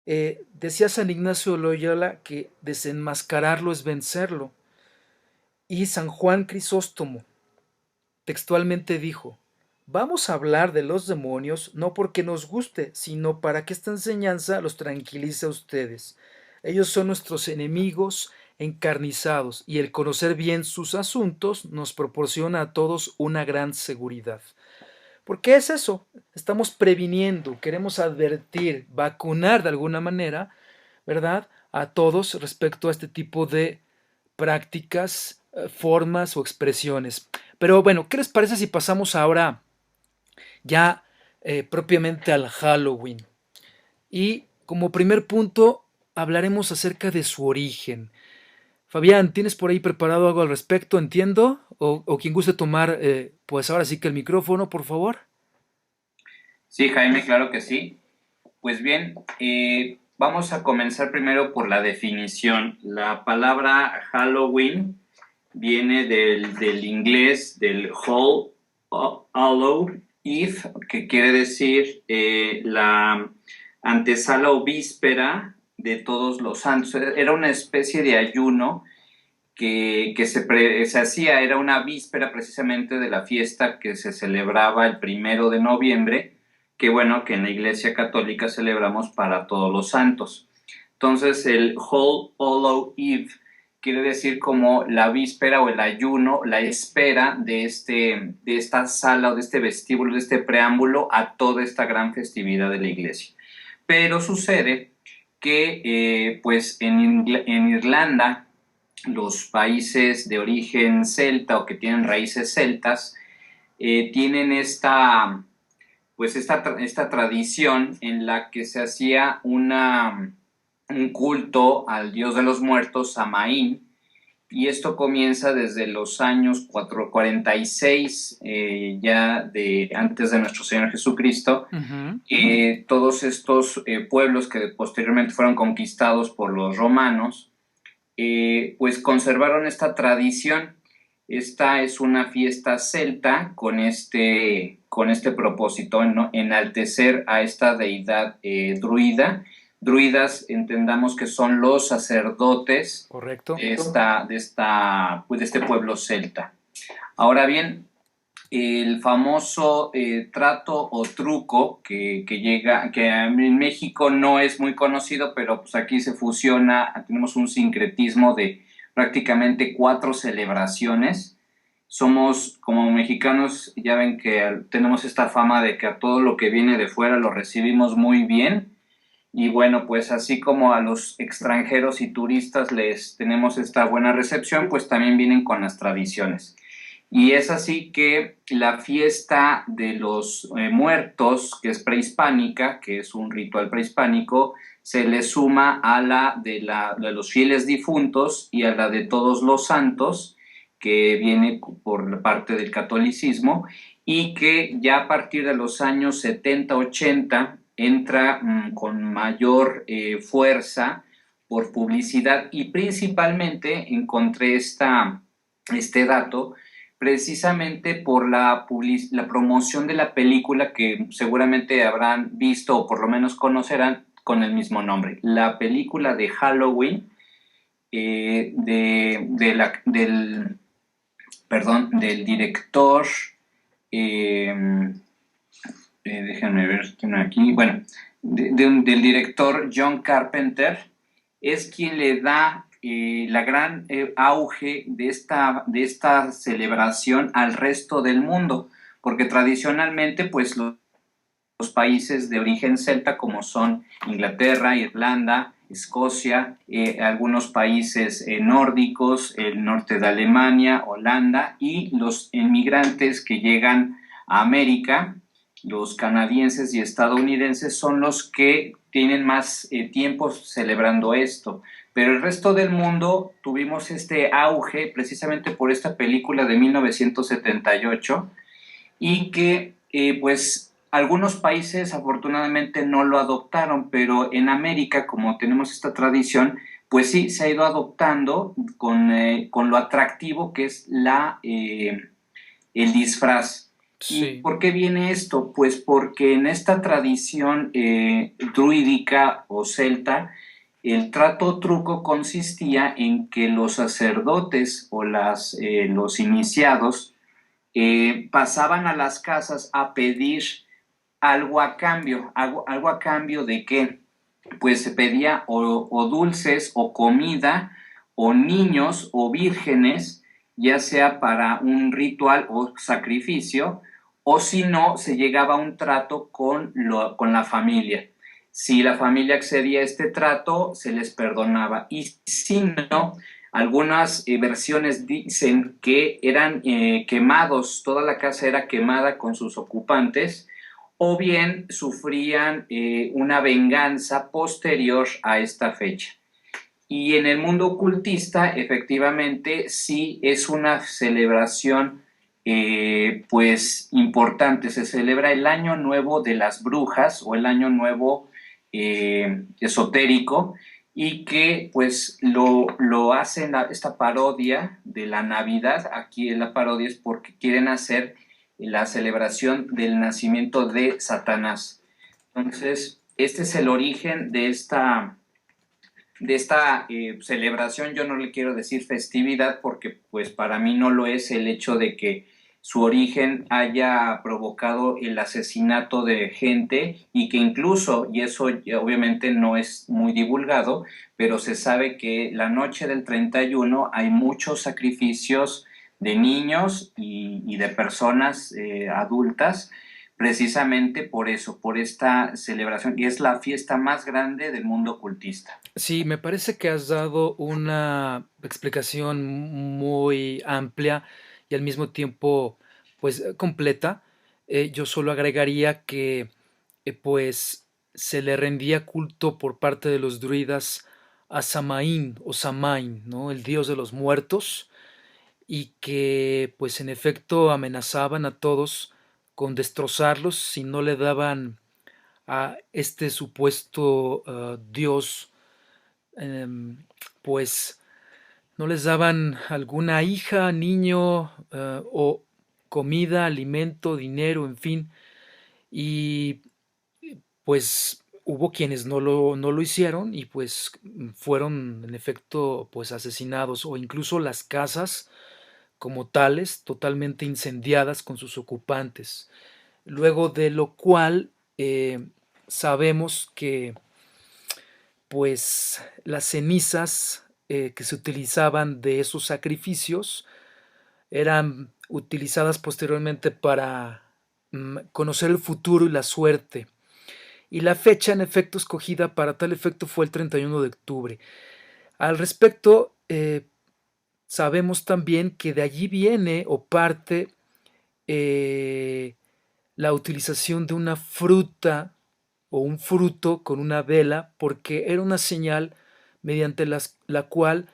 Decía San Ignacio de Loyola que desenmascararlo es vencerlo. Y San Juan Crisóstomo textualmente dijo, vamos a hablar de los demonios no porque nos guste, sino para que esta enseñanza los tranquilice a ustedes. Ellos son nuestros enemigos encarnizados y el conocer bien sus asuntos nos proporciona a todos una gran seguridad. ¿Por qué es eso? Estamos previniendo, queremos advertir, vacunar de alguna manera, ¿verdad? A todos respecto a este tipo de prácticas, formas o expresiones. Pero bueno, ¿qué les parece si pasamos ahora ya propiamente al Halloween? Y como primer punto hablaremos acerca de su origen. Fabián, ¿tienes por ahí preparado algo al respecto? Entiendo. O quien guste tomar, pues ahora sí que el micrófono, por favor. Sí, Jaime, claro que sí. Pues bien, vamos a comenzar primero por la definición. La palabra Halloween viene del inglés, del Hallow Eve, que quiere decir la antesala o víspera de todos los santos. Era una especie de ayuno que se hacía, era una víspera precisamente de la fiesta que se celebraba el 1 de noviembre, que bueno, que en la Iglesia Católica celebramos para todos los santos. Entonces el All Hallow Eve quiere decir como la víspera o el ayuno, la espera de esta sala o de este vestíbulo, de este preámbulo a toda esta gran festividad de la Iglesia. Pero sucede que pues en Irlanda los países de origen celta o que tienen raíces celtas tienen esta tradición en la que se hacía un culto al dios de los muertos, Samaín, y esto comienza desde los años 446 ya de antes de nuestro Señor Jesucristo. Ujú. Todos estos pueblos que posteriormente fueron conquistados por los romanos pues conservaron esta tradición. Esta es una fiesta celta con este propósito, ¿no? Enaltecer a esta deidad druida. Druidas, entendamos que son los sacerdotes Correcto. pues de este pueblo celta. Ahora bien, el famoso trato o truco que en México no es muy conocido, pero pues aquí se fusiona, tenemos un sincretismo de prácticamente 4 celebraciones. Somos, como mexicanos, ya ven que tenemos esta fama de que a todo lo que viene de fuera lo recibimos muy bien. Y bueno, pues así como a los extranjeros y turistas les tenemos esta buena recepción, pues también vienen con las tradiciones. Y es así que la fiesta de los muertos, que es prehispánica, que es un ritual prehispánico, se le suma a de los fieles difuntos y a la de todos los santos, que viene por parte del catolicismo, y que ya a partir de los años 70-80 entra con mayor fuerza por publicidad, y principalmente encontré este dato precisamente por la promoción de la película que seguramente habrán visto o por lo menos conocerán con el mismo nombre. La película de Halloween del director, eh, déjenme ver, tiene aquí, bueno, del director John Carpenter, es quien le da la gran auge de esta celebración al resto del mundo, porque tradicionalmente pues los países de origen celta como son Inglaterra, Irlanda, Escocia, algunos países nórdicos, el norte de Alemania, Holanda, y los inmigrantes que llegan a América, los canadienses y estadounidenses, son los que tienen más tiempo celebrando esto. Pero el resto del mundo tuvimos este auge precisamente por esta película de 1978 y que pues algunos países afortunadamente no lo adoptaron, pero en América, como tenemos esta tradición, pues sí, se ha ido adoptando con lo atractivo que es el disfraz. ¿Y Sí. por qué viene esto? Pues porque en esta tradición druídica o celta, el trato truco consistía en que los sacerdotes o los iniciados pasaban a las casas a pedir algo a cambio. ¿Algo a cambio de qué? Pues se pedía o dulces o comida o niños o vírgenes, ya sea para un ritual o sacrificio, o si no, se llegaba a un trato con la familia. Si la familia accedía a este trato, se les perdonaba. Y si no, algunas versiones dicen que eran quemados, toda la casa era quemada con sus ocupantes, o bien sufrían una venganza posterior a esta fecha. Y en el mundo ocultista, efectivamente, sí es una celebración pues importante. Se celebra el Año Nuevo de las Brujas o el Año Nuevo esotérico, y que pues lo hacen esta parodia de la Navidad. Aquí la parodia es porque quieren hacer la celebración del nacimiento de Satanás. Entonces, este es el origen de esta celebración. Yo no le quiero decir festividad porque pues para mí no lo es el hecho de que su origen haya provocado el asesinato de gente, y que incluso, y eso obviamente no es muy divulgado, pero se sabe que la noche del 31 hay muchos sacrificios de niños y de personas adultas, precisamente por eso, por esta celebración, y es la fiesta más grande del mundo ocultista. Sí, me parece que has dado una explicación muy amplia y al mismo tiempo, pues, completa. Yo solo agregaría que, pues, se le rendía culto por parte de los druidas a Samaín o Samain, ¿no? El dios de los muertos, y que, pues, en efecto amenazaban a todos con destrozarlos si no le daban a este supuesto dios, em, pues no les daban alguna hija, niño, o comida, alimento, dinero, en fin. Y pues hubo quienes no lo hicieron y pues fueron en efecto pues asesinados, o incluso las casas como tales totalmente incendiadas con sus ocupantes. Luego de lo cual sabemos que pues las cenizas que se utilizaban de esos sacrificios eran utilizadas posteriormente para conocer el futuro y la suerte. Y la fecha en efecto escogida para tal efecto fue el 31 de octubre. Al respecto, sabemos también que de allí viene o parte eh, la utilización de una fruta o un fruto con una vela, porque era una señal mediante la cual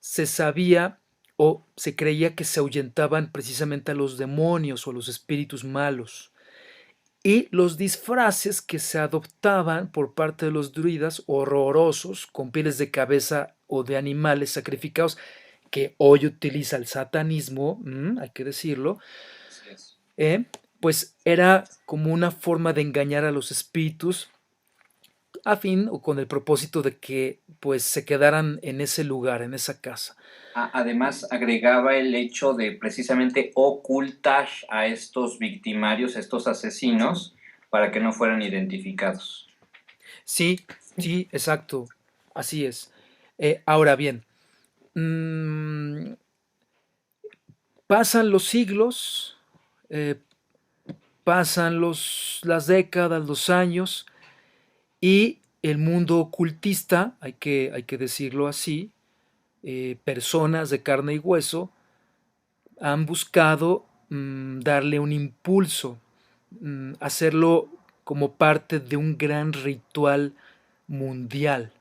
se sabía o se creía que se ahuyentaban precisamente a los demonios o a los espíritus malos. Y los disfraces que se adoptaban por parte de los druidas, horrorosos, con pieles de cabeza o de animales sacrificados, que hoy utiliza el satanismo, hay que decirlo, Así es. ¿eh? Pues era como una forma de engañar a los espíritus a fin o con el propósito de que pues se quedaran en ese lugar, en esa casa. Además, agregaba el hecho de precisamente ocultar a estos victimarios, a estos asesinos, para que no fueran identificados. Sí, sí, exacto, así es. Ahora bien, mm, pasan los siglos, eh, pasan las décadas, los años, y el mundo ocultista, hay que decirlo así, personas de carne y hueso, han buscado darle un impulso, hacerlo como parte de un gran ritual mundial.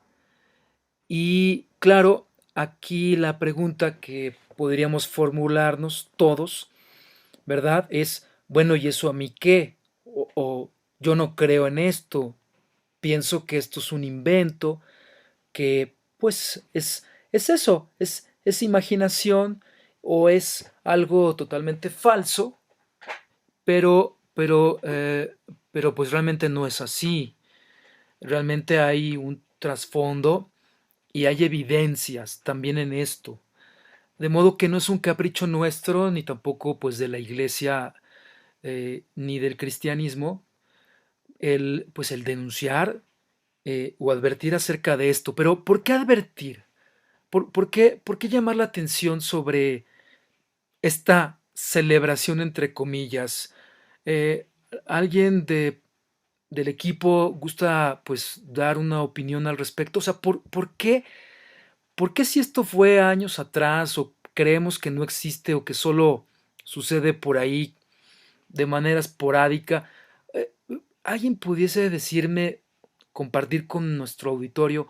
Y claro, aquí la pregunta que podríamos formularnos todos, ¿verdad? Es, bueno, ¿y eso a mí qué? O yo no creo en esto, pienso que esto es un invento, que pues es eso, es imaginación o es algo totalmente falso, pero, pero pues realmente no es así. Realmente hay un trasfondo y hay evidencias también en esto. De modo que no es un capricho nuestro, ni tampoco pues de la iglesia, ni del cristianismo, pues el denunciar, o advertir acerca de esto. Pero ¿por qué advertir? Por qué llamar la atención sobre esta celebración entre comillas? Eh, ¿Alguien del equipo gusta pues dar una opinión al respecto? O sea, por qué si esto fue años atrás o creemos que no existe o que solo sucede por ahí de manera esporádica, eh, alguien pudiese decirme, compartir con nuestro auditorio,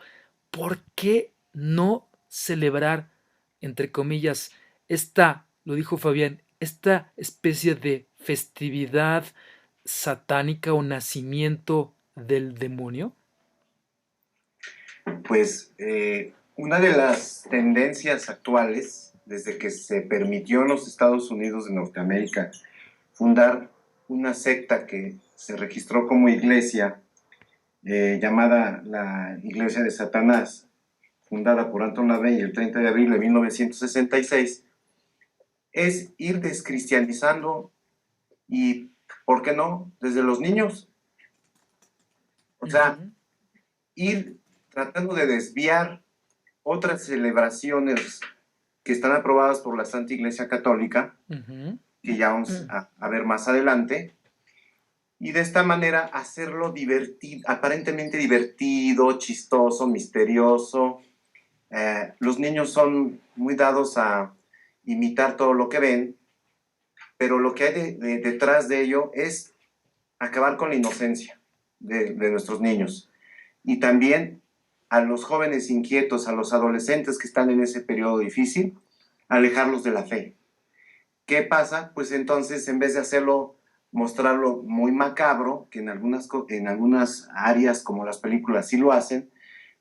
por qué no celebrar, entre comillas, lo dijo Fabián, esta especie de festividad satánica o nacimiento del demonio? Pues una de las tendencias actuales, desde que se permitió en los Estados Unidos de Norteamérica fundar una secta que se registró como iglesia, llamada la Iglesia de Satanás, fundada por Anton LaVey el 30 de abril de 1966, es ir descristianizando y, ¿por qué no?, desde los niños. O sea, Ujú, ir tratando de desviar otras celebraciones que están aprobadas por la Santa Iglesia Católica, ujú, que ya vamos a ver más adelante, y de esta manera hacerlo divertido, aparentemente divertido, chistoso, misterioso. Los niños son muy dados a imitar todo lo que ven, pero lo que hay detrás de ello es acabar con la inocencia de nuestros niños. Y también a los jóvenes inquietos, a los adolescentes que están en ese periodo difícil, alejarlos de la fe. ¿Qué pasa? Pues entonces, en vez de hacerlo, mostrarlo muy macabro, que en algunas áreas como las películas sí lo hacen,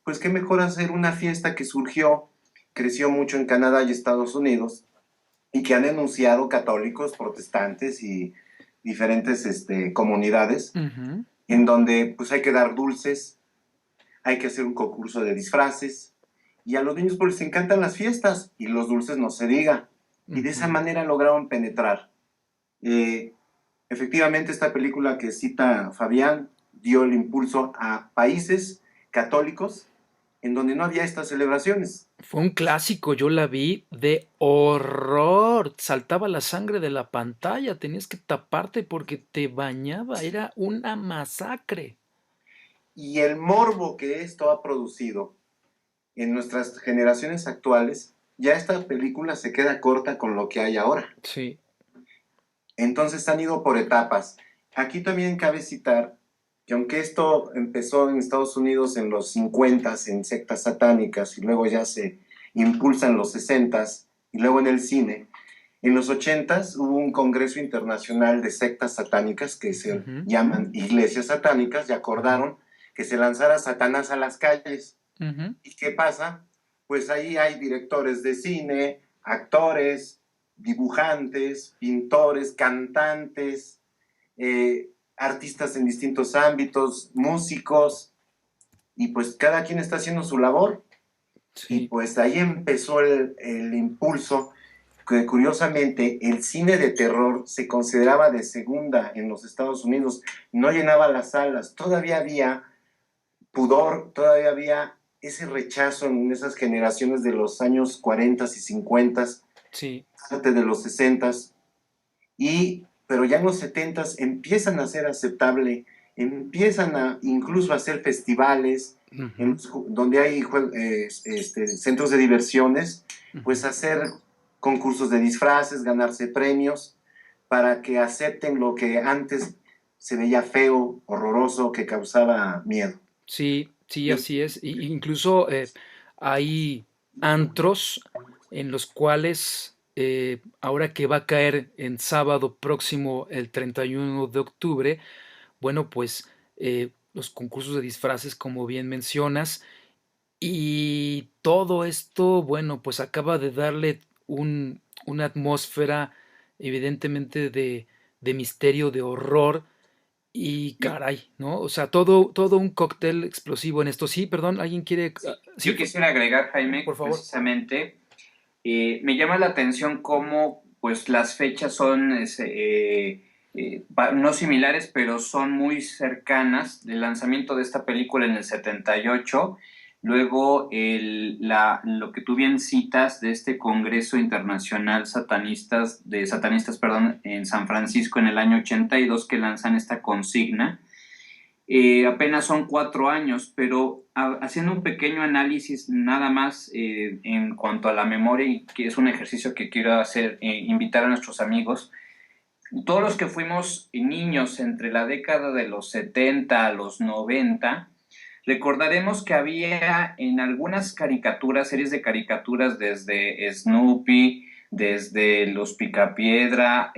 pues qué mejor hacer una fiesta que surgió, creció mucho en Canadá y Estados Unidos, y que han denunciado católicos, protestantes y diferentes comunidades, ujú. en donde pues hay que dar dulces, hay que hacer un concurso de disfraces, y a los niños pues les encantan las fiestas, y los dulces no se diga. Y de esa Ujú. manera lograron penetrar. Eh, Efectivamente, esta película que cita Fabián dio el impulso a países católicos en donde no había estas celebraciones. Fue un clásico, yo la vi de horror. Saltaba la sangre de la pantalla, tenías que taparte porque te bañaba, era una masacre. Y el morbo que esto ha producido en nuestras generaciones actuales, ya esta película se queda corta con lo que hay ahora. Sí. Entonces han ido por etapas. Aquí también cabe citar que aunque esto empezó en Estados Unidos en los 50 en sectas satánicas y luego ya se impulsa en los 60 y luego en el cine, en los 80 hubo un congreso internacional de sectas satánicas que se Ujú, llaman iglesias satánicas y acordaron que se lanzara Satanás a las calles. ujú. ¿Y qué pasa? Pues ahí hay directores de cine, actores, dibujantes, pintores, cantantes, artistas en distintos ámbitos, músicos, y pues cada quien está haciendo su labor. Y Sí. pues ahí empezó el impulso, que curiosamente el cine de terror se consideraba de segunda en los Estados Unidos, no llenaba las salas, todavía había pudor, todavía había ese rechazo en esas generaciones de los años 40 y 50, Sí. parte de los 60, pero ya en los 70 empiezan a ser aceptable, empiezan a incluso a hacer festivales Ujú, donde hay centros de diversiones, pues ujú. hacer concursos de disfraces, ganarse premios, para que acepten lo que antes se veía feo, horroroso, que causaba miedo. Sí, sí, así es. Incluso hay antros en los cuales, ahora que va a caer en sábado próximo, el 31 de octubre, bueno, pues los concursos de disfraces, como bien mencionas, y todo esto, bueno, pues acaba de darle una atmósfera evidentemente de misterio, de horror y caray, ¿no? O sea, todo un cóctel explosivo en esto. Sí, perdón, ¿alguien quiere...? Sí, Sí, yo quisiera agregar, Jaime, por favor. precisamente, me llama la atención cómo pues las fechas son no similares, pero son muy cercanas del lanzamiento de esta película en el 78. Luego lo que tú bien citas de este Congreso Internacional Satanistas, perdón, en San Francisco en el año 82 que lanzan esta consigna. Apenas son 4 años, pero haciendo un pequeño análisis nada más en cuanto a la memoria, y que es un ejercicio que quiero hacer, invitar a nuestros amigos, todos los que fuimos niños entre la década de los 70 a los 90, recordaremos que había en algunas caricaturas, series de caricaturas desde Snoopy, desde Los Picapiedra,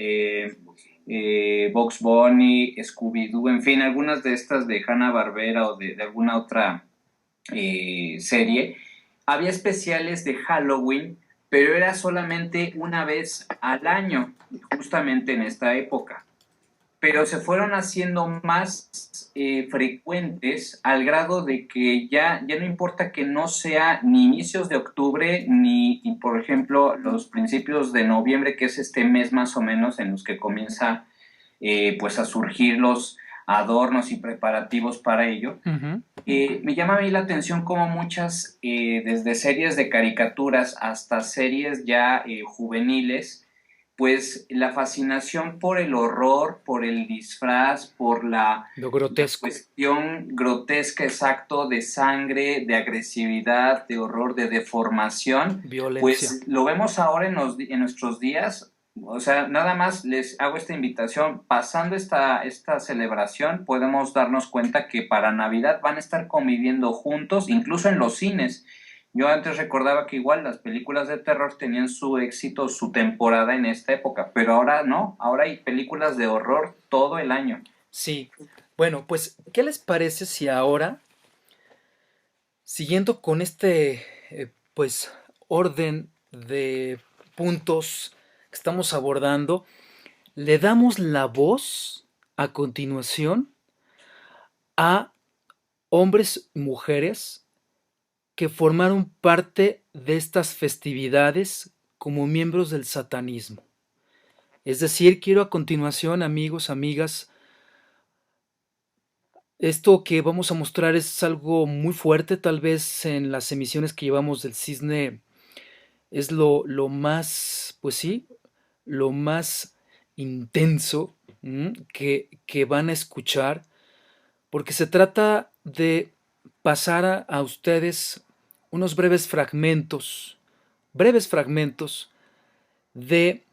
Bugs Bunny, Scooby-Doo, en fin, algunas de estas de Hanna-Barbera o de alguna otra serie. Había especiales de Halloween, pero era solamente una vez al año, justamente en esta época. Pero se fueron haciendo más frecuentes al grado de que ya no importa que no sea ni inicios de octubre ni, por ejemplo, los principios de noviembre, que es este mes más o menos en los que comienza pues a surgir los adornos y preparativos para ello. Ujú. Me llama a mí la atención como muchas, desde series de caricaturas hasta series ya juveniles, pues la fascinación por el horror, por el disfraz, por Lo la grotesco, cuestión grotesca, exacto, de sangre, de agresividad, de horror, de deformación, violencia. pues lo vemos ahora en nuestros días. O sea, nada más les hago esta invitación. Pasando esta celebración, podemos darnos cuenta que para Navidad van a estar conviviendo juntos, incluso en los cines. Yo antes recordaba que igual las películas de terror tenían su éxito, su temporada en esta época, pero ahora no, ahora hay películas de horror todo el año. Sí. Bueno, pues, ¿qué les parece si ahora, siguiendo con este, pues, orden de puntos que estamos abordando, le damos la voz a continuación a hombres y mujeres que formaron parte de estas festividades como miembros del satanismo? Es decir, quiero a continuación, amigos, amigas, esto que vamos a mostrar es algo muy fuerte, tal vez en las emisiones que llevamos del Cisne es lo más, pues sí, lo más intenso que van a escuchar, porque se trata de pasar a ustedes unos breves fragmentos de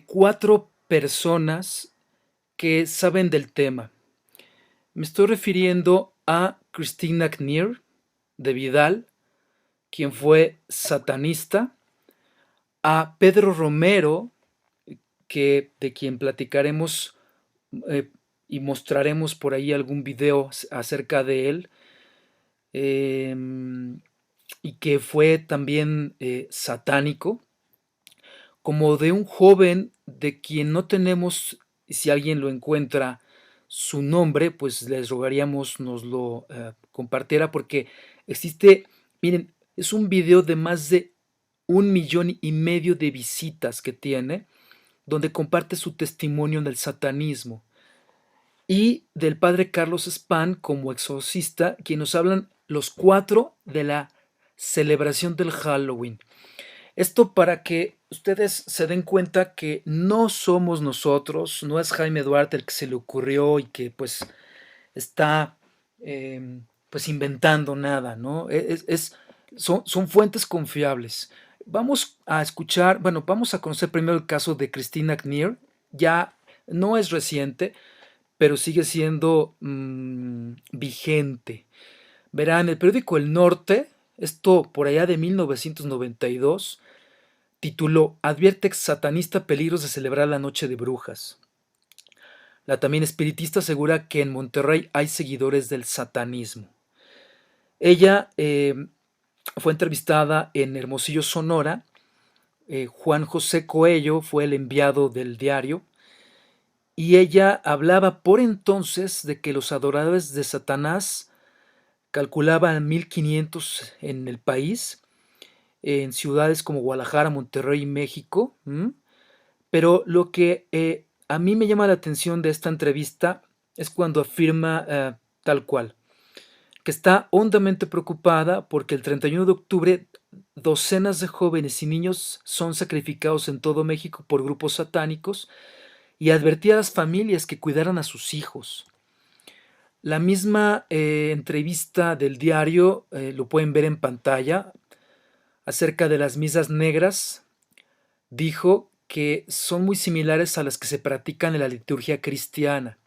4 personas que saben del tema. Me estoy refiriendo a Christina Knier de Vidal, quien fue satanista, a Pedro Romero, de quien platicaremos eh, y mostraremos por ahí algún video acerca de él, eh, y que fue también satánico, como de un joven de quien no tenemos, si alguien lo encuentra, su nombre, pues les rogaríamos nos lo compartiera, porque existe, miren, es un video de más de 1,5 millones de visitas que tiene, donde comparte su testimonio del satanismo y del padre Carlos Spahn como exorcista, quien nos hablan los 4 de la celebración del Halloween. Esto para que ustedes se den cuenta que no somos nosotros, no es Jaime Duarte el que se le ocurrió y que pues está pues inventando nada, ¿no? Son fuentes confiables. Vamos a escuchar, bueno, vamos a conocer primero el caso de Christina Knier. Ya no es reciente, pero sigue siendo vigente. Verán, el periódico El Norte, esto por allá de 1992, tituló Advierte ex satanista peligros de celebrar la noche de brujas. La también espiritista asegura que en Monterrey hay seguidores del satanismo. Ella fue entrevistada en Hermosillo, Sonora. Juan José Coello fue el enviado del diario y ella hablaba por entonces de que los adoradores de Satanás calculaban 1500 en el país, en ciudades como Guadalajara, Monterrey y México. Pero lo que a mí me llama la atención de esta entrevista es cuando afirma tal cual, que está hondamente preocupada porque el 31 de octubre docenas de jóvenes y niños son sacrificados en todo México por grupos satánicos y advertía a las familias que cuidaran a sus hijos. La misma entrevista del diario, lo pueden ver en pantalla, acerca de las misas negras, dijo que son muy similares a las que se practican en la liturgia cristiana.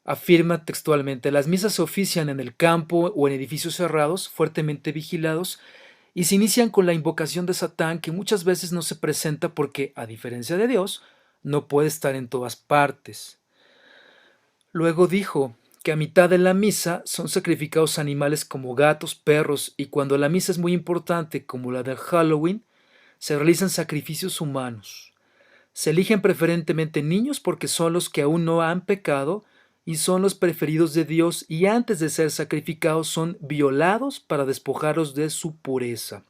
Afirma textualmente: las misas se ofician en el campo o en edificios cerrados, fuertemente vigilados, y se inician con la invocación de Satán, que muchas veces no se presenta porque, a diferencia de Dios, no puede estar en todas partes. Luego dijo que a mitad de la misa son sacrificados animales como gatos, perros, y cuando la misa es muy importante, como la de Halloween, se realizan sacrificios humanos. Se eligen preferentemente niños porque son los que aún no han pecado y son los preferidos de Dios, y antes de ser sacrificados son violados para despojarlos de su pureza.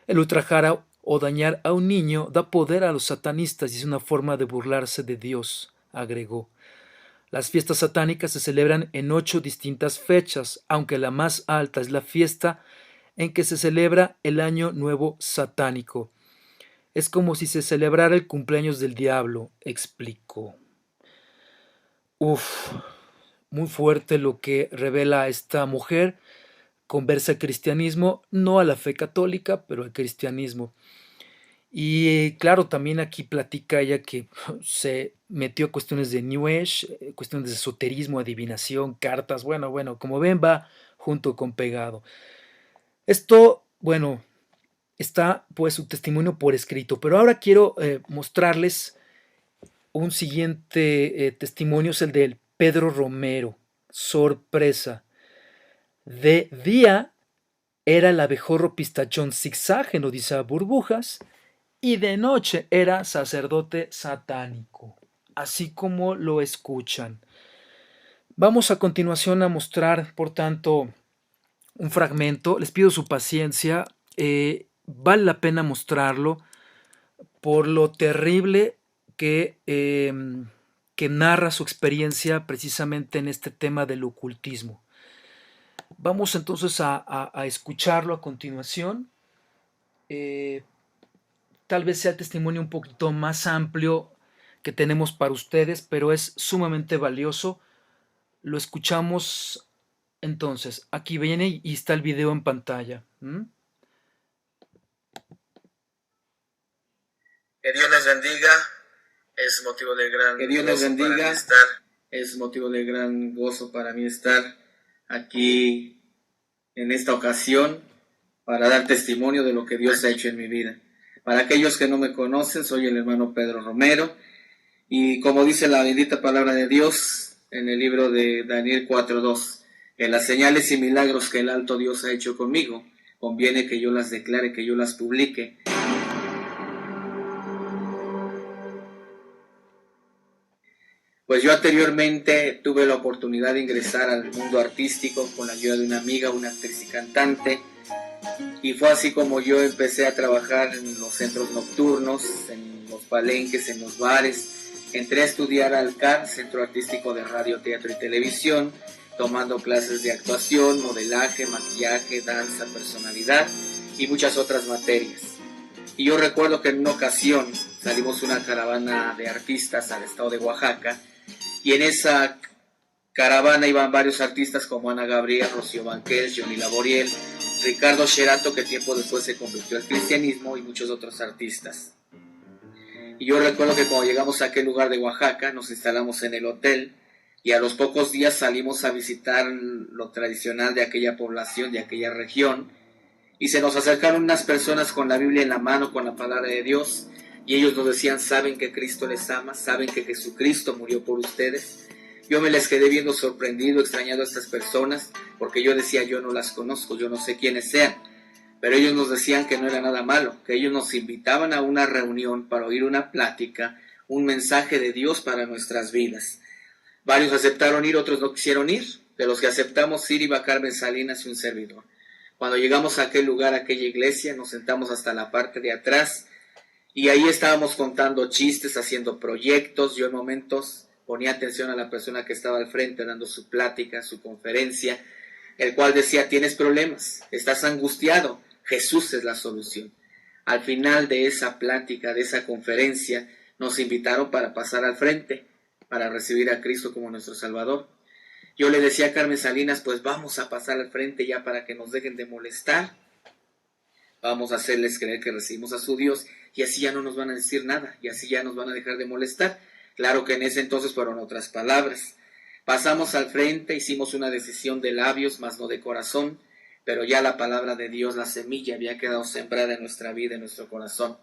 El ultrajar o dañar a un niño da poder a los satanistas y es una forma de burlarse de Dios, agregó. Las fiestas satánicas se celebran en 8 distintas fechas, aunque la más alta es la fiesta en que se celebra el Año Nuevo Satánico. Es como si se celebrara el cumpleaños del diablo, explicó. Uf, muy fuerte lo que revela esta mujer. Conversa al cristianismo, no a la fe católica, pero al cristianismo. Y claro, también aquí platica ella que se metió a cuestiones de New Age, cuestiones de esoterismo, adivinación, cartas. Bueno, como ven, va junto con pegado. Esto, bueno, está pues su testimonio por escrito, pero ahora quiero mostrarles un siguiente testimonio, es el de Pedro Romero. Sorpresa. De día era el abejorro pistachón zigzag, Odisea Burbujas, y de noche era sacerdote satánico, así como lo escuchan. Vamos a continuación a mostrar, por tanto, un fragmento. Les pido su paciencia. Vale la pena mostrarlo por lo terrible que narra su experiencia precisamente en este tema del ocultismo. Vamos entonces a escucharlo a continuación. Tal vez sea el testimonio un poquito más amplio que tenemos para ustedes, pero es sumamente valioso. Lo escuchamos entonces. Aquí viene y está el video en pantalla. Que Dios les bendiga. Es motivo de gran Que Dios les gozo para bendiga. mí estar. Es motivo de gran gozo para mí estar aquí en esta ocasión para dar testimonio de lo que Dios ha hecho en mi vida. Para aquellos que no me conocen, soy el hermano Pedro Romero, y como dice la bendita palabra de Dios en el libro de Daniel 4:2, que las señales y milagros que el alto Dios ha hecho conmigo, conviene que yo las declare, que yo las publique. Pues yo anteriormente tuve la oportunidad de ingresar al mundo artístico con la ayuda de una amiga, una actriz y cantante, y fue así como yo empecé a trabajar en los centros nocturnos, en los palenques, en los bares. Entré a estudiar al CAR, Centro Artístico de Radio, Teatro y Televisión, tomando clases de actuación, modelaje, maquillaje, danza, personalidad y muchas otras materias. Y yo recuerdo que en una ocasión salimos una caravana de artistas al estado de Oaxaca, y en esa caravana iban varios artistas como Ana Gabriel, Rocío Banquels, Johnny Laboriel, Ricardo Sherato, que tiempo después se convirtió al cristianismo, y muchos otros artistas. Y yo recuerdo que cuando llegamos a aquel lugar de Oaxaca, nos instalamos en el hotel, y a los pocos días salimos a visitar lo tradicional de aquella población, de aquella región, y se nos acercaron unas personas con la Biblia en la mano, con la palabra de Dios, y ellos nos decían: saben que Cristo les ama, saben que Jesucristo murió por ustedes. Yo me les quedé viendo sorprendido, extrañado a estas personas, porque yo decía: yo no las conozco, yo no sé quiénes sean. Pero ellos nos decían que no era nada malo, que ellos nos invitaban a una reunión para oír una plática, un mensaje de Dios para nuestras vidas. Varios aceptaron ir, otros no quisieron ir. De los que aceptamos ir iba Carmen Salinas y un servidor. Cuando llegamos a aquel lugar, a aquella iglesia, nos sentamos hasta la parte de atrás y ahí estábamos contando chistes, haciendo proyectos. Yo en momentos ponía atención a la persona que estaba al frente dando su plática, su conferencia, el cual decía: tienes problemas, estás angustiado, Jesús es la solución. Al final de esa plática, de esa conferencia, nos invitaron para pasar al frente, para recibir a Cristo como nuestro Salvador. Yo le decía a Carmen Salinas, pues vamos a pasar al frente ya para que nos dejen de molestar. Vamos a hacerles creer que recibimos a su Dios y así ya no nos van a decir nada y así ya nos van a dejar de molestar. Claro que en ese entonces fueron otras palabras. Pasamos al frente, hicimos una decisión de labios, mas no de corazón, pero ya la palabra de Dios, la semilla, había quedado sembrada en nuestra vida, en nuestro corazón.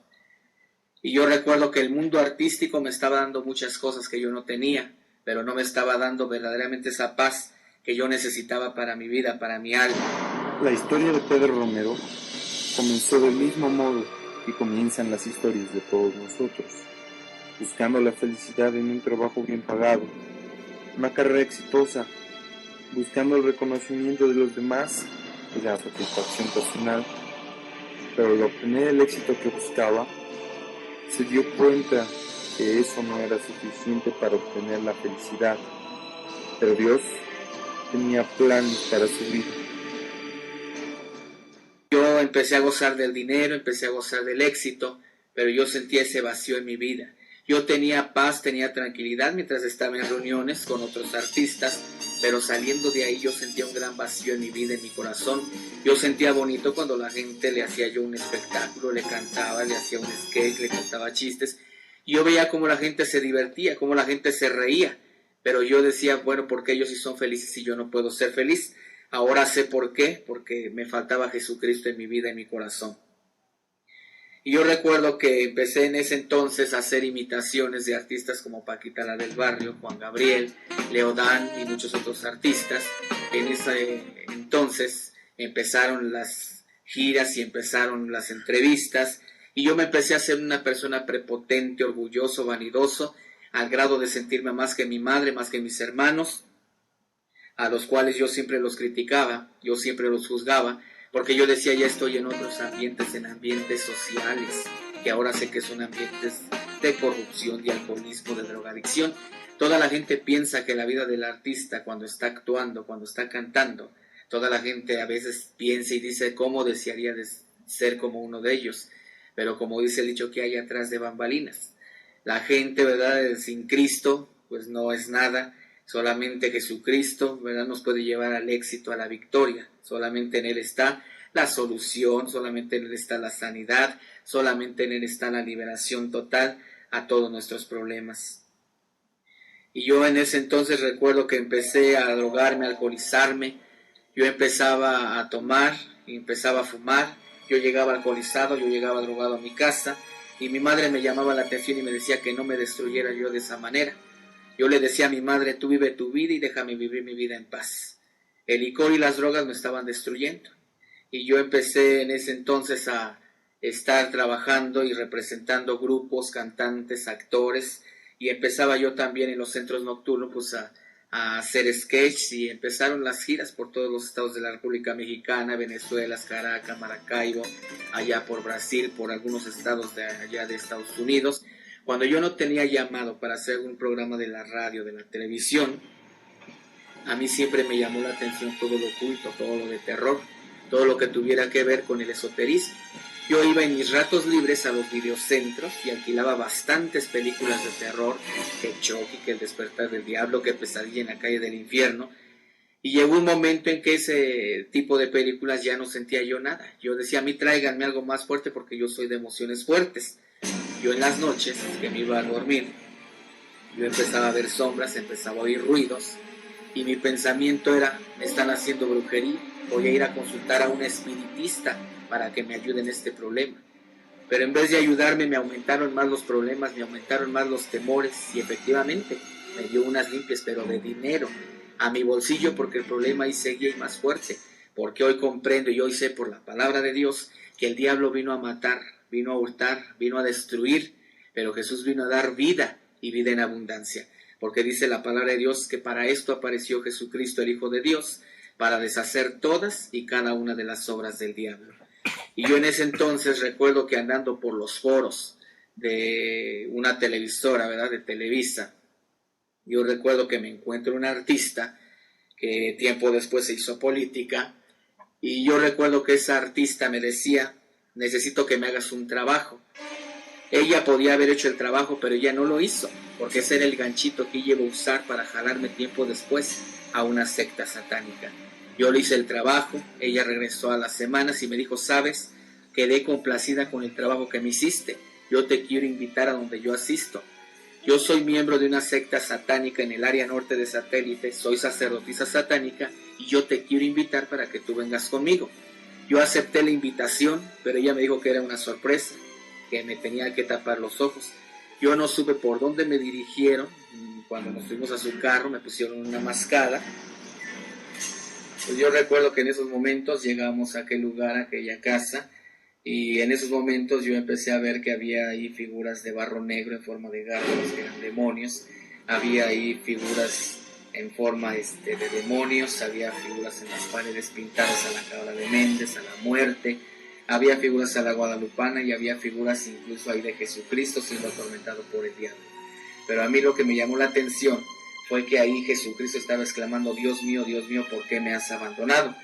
Y yo recuerdo que el mundo artístico me estaba dando muchas cosas que yo no tenía, pero no me estaba dando verdaderamente esa paz que yo necesitaba para mi vida, para mi alma. La historia de Pedro Romero comenzó del mismo modo que comienzan las historias de todos nosotros, buscando la felicidad en un trabajo bien pagado, una carrera exitosa, buscando el reconocimiento de los demás y la satisfacción personal. Pero al obtener el éxito que buscaba, se dio cuenta que eso no era suficiente para obtener la felicidad. Pero Dios tenía planes para su vida. Yo empecé a gozar del dinero, empecé a gozar del éxito, pero yo sentía ese vacío en mi vida. Yo tenía paz, tenía tranquilidad mientras estaba en reuniones con otros artistas, pero saliendo de ahí yo sentía un gran vacío en mi vida, en mi corazón. Yo sentía bonito cuando la gente le hacía yo un espectáculo, le cantaba, le hacía un sketch, le contaba chistes. Y yo veía cómo la gente se divertía, cómo la gente se reía, pero yo decía, bueno, ¿por qué ellos sí son felices y yo no puedo ser feliz? Ahora sé por qué, porque me faltaba Jesucristo en mi vida, en mi corazón. Y yo recuerdo que empecé en ese entonces a hacer imitaciones de artistas como Paquita la del Barrio, Juan Gabriel, Leodán y muchos otros artistas. En ese entonces empezaron las giras y empezaron las entrevistas y yo me empecé a ser una persona prepotente, orgulloso, vanidoso, al grado de sentirme más que mi madre, más que mis hermanos, a los cuales yo siempre los criticaba, yo siempre los juzgaba, porque yo decía, ya estoy en otros ambientes, en ambientes sociales, que ahora sé que son ambientes de corrupción, de alcoholismo, de drogadicción. Toda la gente piensa que la vida del artista, cuando está actuando, cuando está cantando, toda la gente a veces piensa y dice, ¿cómo desearía ser como uno de ellos? Pero como dice el dicho, que hay atrás de bambalinas. La gente, ¿verdad?, sin Cristo, pues no es nada. Solamente Jesucristo, ¿verdad?, nos puede llevar al éxito, a la victoria. Solamente en Él está la solución, solamente en Él está la sanidad, solamente en Él está la liberación total a todos nuestros problemas. Y yo en ese entonces recuerdo que empecé a drogarme, a alcoholizarme. Yo empezaba a tomar y empezaba a fumar. Yo llegaba alcoholizado, yo llegaba drogado a mi casa y mi madre me llamaba la atención y me decía que no me destruyera yo de esa manera. Yo le decía a mi madre, tú vive tu vida y déjame vivir mi vida en paz. El licor y las drogas me estaban destruyendo. Y yo empecé en ese entonces a estar trabajando y representando grupos, cantantes, actores. Y empezaba yo también en los centros nocturnos pues a hacer sketches y empezaron las giras por todos los estados de la República Mexicana, Venezuela, Caracas, Maracaibo, allá por Brasil, por algunos estados de allá de Estados Unidos. Cuando yo no tenía llamado para hacer un programa de la radio, de la televisión, a mí siempre me llamó la atención todo lo oculto, todo lo de terror, todo lo que tuviera que ver con el esoterismo. Yo iba en mis ratos libres a los videocentros y alquilaba bastantes películas de terror, que Chucky, que El Despertar del Diablo, que Pesadilla en la Calle del Infierno. Y llegó un momento en que ese tipo de películas ya no sentía yo nada. Yo decía, a mí tráiganme algo más fuerte porque yo soy de emociones fuertes. Yo en las noches que me iba a dormir, yo empezaba a ver sombras, empezaba a oír ruidos y mi pensamiento era, me están haciendo brujería, voy a ir a consultar a un espiritista para que me ayude en este problema. Pero en vez de ayudarme me aumentaron más los problemas, me aumentaron más los temores y efectivamente me dio unas limpias, pero de dinero, a mi bolsillo, porque el problema ahí seguía y más fuerte, porque hoy comprendo y hoy sé por la palabra de Dios que el diablo vino a matar, vino a hurtar, vino a destruir, pero Jesús vino a dar vida y vida en abundancia, porque dice la palabra de Dios que para esto apareció Jesucristo, el Hijo de Dios, para deshacer todas y cada una de las obras del diablo. Y yo en ese entonces recuerdo que andando por los foros de una televisora, ¿verdad?, de Televisa, yo recuerdo que me encuentro un artista que tiempo después se hizo política, y yo recuerdo que esa artista me decía: necesito que me hagas un trabajo. Ella podía haber hecho el trabajo, pero ella no lo hizo, porque ese era el ganchito que ella iba a usar para jalarme tiempo después a una secta satánica. Yo le hice el trabajo, ella regresó a las semanas y me dijo: sabes, quedé complacida con el trabajo que me hiciste, yo te quiero invitar a donde yo asisto. Yo soy miembro de una secta satánica en el área norte de Satélite, soy sacerdotisa satánica y yo te quiero invitar para que tú vengas conmigo. Yo acepté la invitación, pero ella me dijo que era una sorpresa, que me tenía que tapar los ojos. Yo no supe por dónde me dirigieron. Cuando nos fuimos a su carro me pusieron una mascada. Pues yo recuerdo que en esos momentos llegamos a aquel lugar, a aquella casa, y en esos momentos yo empecé a ver que había ahí figuras de barro negro en forma de gárgolas, que eran demonios. Había ahí figuras en forma de demonios, había figuras en las paredes pintadas a la cabra de Méndez, a la muerte, había figuras a la guadalupana y había figuras incluso ahí de Jesucristo siendo atormentado por el diablo. Pero a mí lo que me llamó la atención fue que ahí Jesucristo estaba exclamando: Dios mío, ¿por qué me has abandonado?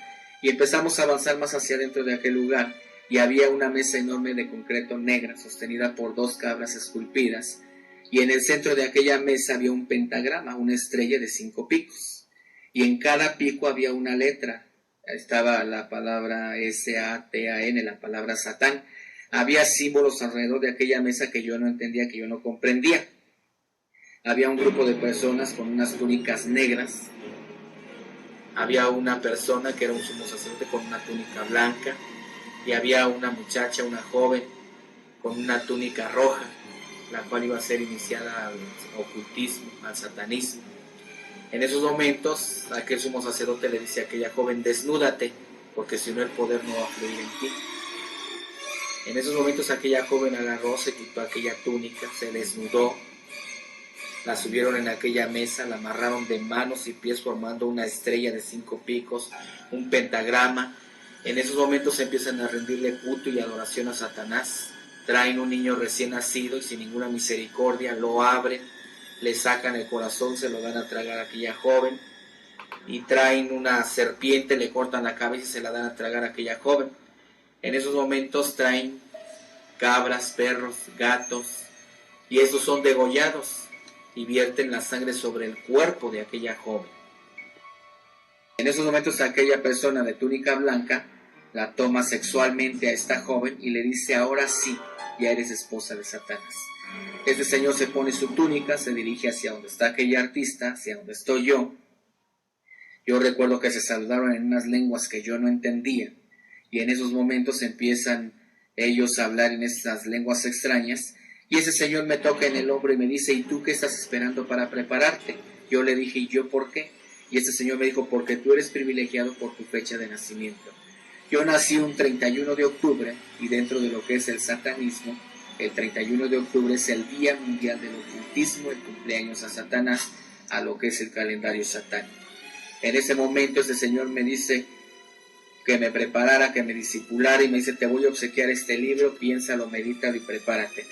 Y empezamos a avanzar más hacia adentro de aquel lugar, y había una mesa enorme de concreto negra sostenida por 2 cabras esculpidas, y en el centro de aquella mesa había un pentagrama, una estrella de 5 picos, y en cada pico había una letra. Estaba la palabra S-A-T-A-N, la palabra Satán. Había símbolos alrededor de aquella mesa que yo no entendía, que yo no comprendía. Había un grupo de personas con unas túnicas negras. Había una persona que era un sumo sacerdote con una túnica blanca, y había una muchacha, una joven, con una túnica roja, la cual iba a ser iniciada al ocultismo, al satanismo. En esos momentos, aquel sumo sacerdote le dice a aquella joven: desnúdate, porque si no el poder no va a fluir en ti. En esos momentos aquella joven agarró, se quitó aquella túnica, se desnudó, la subieron en aquella mesa, la amarraron de manos y pies formando una estrella de 5 picos, un pentagrama. En esos momentos empiezan a rendirle culto y adoración a Satanás. Traen un niño recién nacido y sin ninguna misericordia lo abren, le sacan el corazón, se lo dan a tragar a aquella joven, y traen una serpiente, le cortan la cabeza y se la dan a tragar a aquella joven. En esos momentos traen cabras, perros, gatos, y estos son degollados y vierten la sangre sobre el cuerpo de aquella joven. En esos momentos aquella persona de túnica blanca la toma sexualmente a esta joven y le dice: ahora sí, ya eres esposa de Satanás. Este señor se pone su túnica, se dirige hacia donde está aquella artista, hacia donde estoy yo. Yo recuerdo que se saludaron en unas lenguas que yo no entendía, y en esos momentos empiezan ellos a hablar en esas lenguas extrañas, y ese señor me toca en el hombro y me dice: ¿y tú qué estás esperando para prepararte? Yo le dije: ¿y yo por qué? Y este señor me dijo: porque tú eres privilegiado por tu fecha de nacimiento. Yo nací un 31 de octubre, y dentro de lo que es el satanismo, el 31 de octubre es el Día Mundial del Ocultismo, el cumpleaños a Satanás, a lo que es el calendario satánico. En ese momento ese señor me dice que me preparara, que me discipulara, y me dice: te voy a obsequiar este libro, piénsalo, medítalo y prepárate.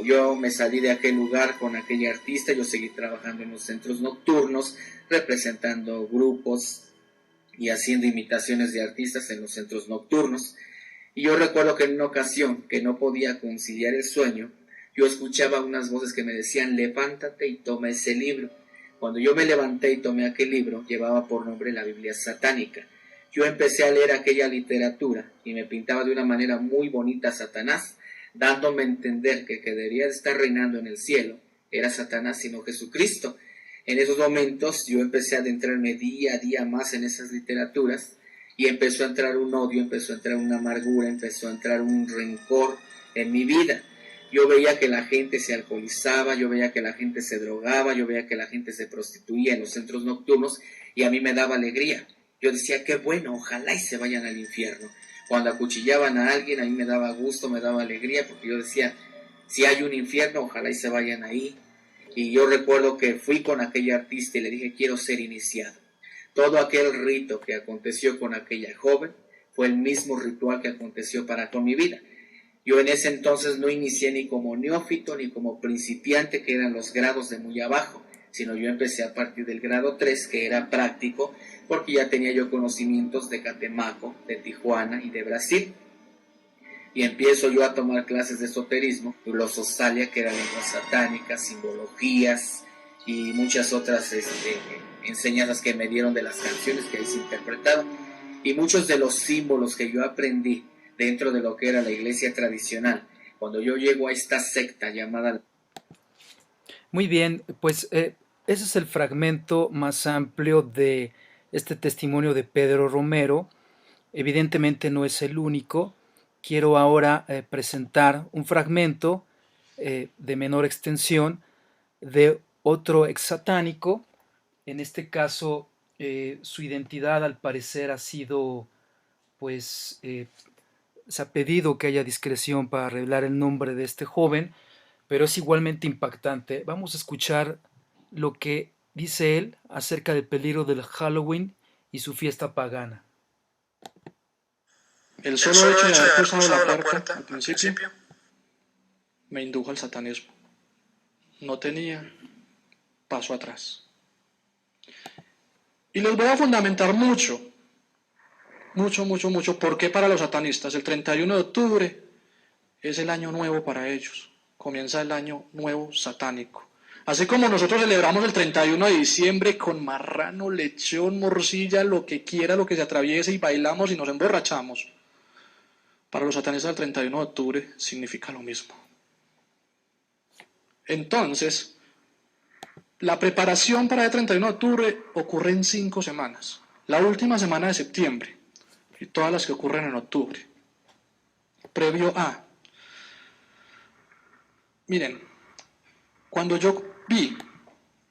Yo me salí de aquel lugar con aquella artista, yo seguí trabajando en los centros nocturnos, representando grupos y haciendo imitaciones de artistas en los centros nocturnos. Y yo recuerdo que en una ocasión que no podía conciliar el sueño, yo escuchaba unas voces que me decían: levántate y toma ese libro. Cuando yo me levanté y tomé aquel libro, llevaba por nombre la Biblia satánica. Yo empecé a leer aquella literatura y me pintaba de una manera muy bonita a Satanás, dándome a entender que debería estar reinando en el cielo era Satanás, sino Jesucristo. En esos momentos yo empecé a adentrarme día a día más en esas literaturas, y empezó a entrar un odio, empezó a entrar una amargura, empezó a entrar un rencor en mi vida. Yo veía que la gente se alcoholizaba, yo veía que la gente se drogaba, yo veía que la gente se prostituía en los centros nocturnos, y a mí me daba alegría. Yo decía: qué bueno, ojalá y se vayan al infierno. Cuando acuchillaban a alguien, a mí me daba gusto, me daba alegría, porque yo decía: Si hay un infierno, ojalá y se vayan ahí. Y yo recuerdo que fui con aquella artista y le dije, quiero ser iniciado. Todo aquel rito que aconteció con aquella joven fue el mismo ritual que aconteció con mi vida. Yo en ese entonces no inicié ni como neófito ni como principiante, que eran los grados de muy abajo, sino yo empecé a partir del grado 3, que era práctico, porque ya tenía yo conocimientos de Catemaco, de Tijuana y de Brasil. Y empiezo yo a tomar clases de esoterismo, glososalia, que eran lenguas satánicas, simbologías y muchas otras enseñanzas que me dieron de las canciones que ahí se interpretaron. Y muchos de los símbolos que yo aprendí dentro de lo que era la iglesia tradicional, cuando yo llego a esta secta llamada... Muy bien, pues ese es el fragmento más amplio de este testimonio de Pedro Romero. Evidentemente no es el único. Quiero ahora presentar un fragmento de menor extensión de otro ex satánico. En este caso, su identidad al parecer ha sido, pues, se ha pedido que haya discreción para revelar el nombre de este joven, pero es igualmente impactante. Vamos a escuchar lo que dice él acerca del peligro del Halloween y su fiesta pagana. El solo hecho de haber cruzado la puerta al principio me indujo al satanismo. No tenía paso atrás. Y les voy a fundamentar mucho, por qué para los satanistas el 31 de octubre es el año nuevo para ellos. Comienza el año nuevo satánico. Así como nosotros celebramos el 31 de diciembre con marrano, lechón, morcilla, lo que quiera, lo que se atraviese, y bailamos y nos emborrachamos. Para los satanistas el 31 de octubre significa lo mismo. Entonces, la preparación para el 31 de octubre ocurre en 5 semanas. La última semana de septiembre y todas las que ocurren en octubre. Previo a... Miren, cuando yo vi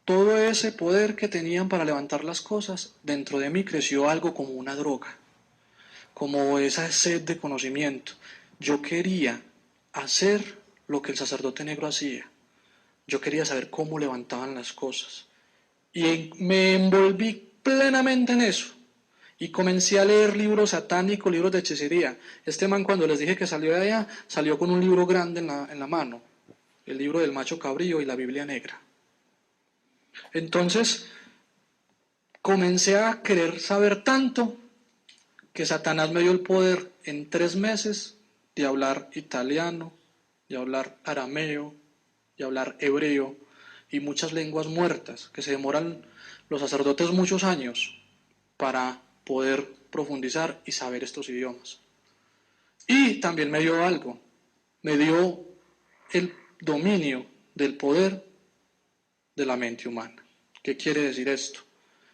todo ese poder que tenían para levantar las cosas, dentro de mí creció algo como una droga, como esa sed de conocimiento. Yo quería hacer lo que el sacerdote negro hacía. Yo quería saber cómo levantaban las cosas. Y me envolví plenamente en eso. Y comencé a leer libros satánicos, libros de hechicería. Este man, cuando les dije que salió de allá, salió con un libro grande en la mano. El libro del macho cabrío y la Biblia negra. Entonces, comencé a querer saber tanto que Satanás me dio el poder en 3 meses de hablar italiano, de hablar arameo, de hablar hebreo y muchas lenguas muertas que se demoran los sacerdotes muchos años para poder profundizar y saber estos idiomas. Y también me dio algo, me dio el dominio del poder de la mente humana. ¿Qué quiere decir esto?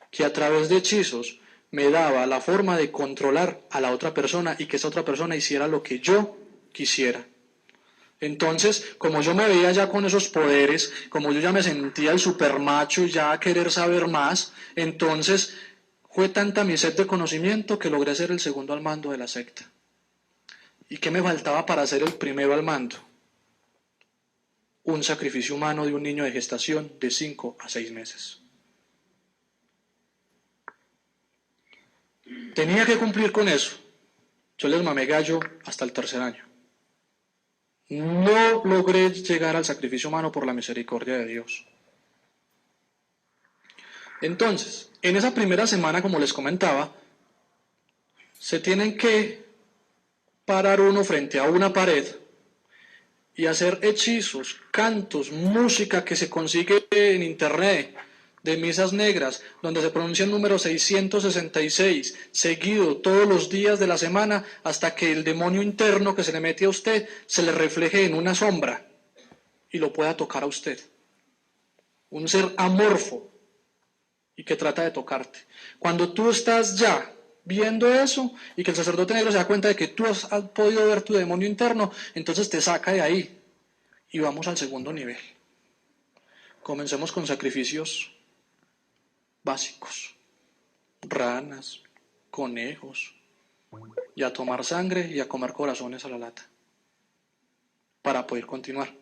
Que a través de hechizos me daba la forma de controlar a la otra persona y que esa otra persona hiciera lo que yo quisiera. Entonces, como yo me veía ya con esos poderes, como yo ya me sentía el supermacho, ya a querer saber más, entonces fue tanta mi sed de conocimiento que logré ser el segundo al mando de la secta. ¿Y qué me faltaba para ser el primero al mando? Un sacrificio humano de un niño de gestación de 5 a 6 meses. Tenía que cumplir con eso. Yo les mamé gallo hasta el 3er año. No logré llegar al sacrificio humano por la misericordia de Dios. Entonces, en esa primera semana, como les comentaba, se tienen que parar uno frente a una pared y hacer hechizos, cantos, música que se consigue en internet, de misas negras, donde se pronuncia el número 666, seguido todos los días de la semana, hasta que el demonio interno que se le mete a usted se le refleje en una sombra y lo pueda tocar a usted. Un ser amorfo y que trata de tocarte. Cuando tú estás ya viendo eso y que el sacerdote negro se da cuenta de que tú has podido ver tu demonio interno, entonces te saca de ahí y vamos al segundo nivel. Comencemos con sacrificios básicos, ranas, conejos, y a tomar sangre y a comer corazones a la lata, para poder continuar.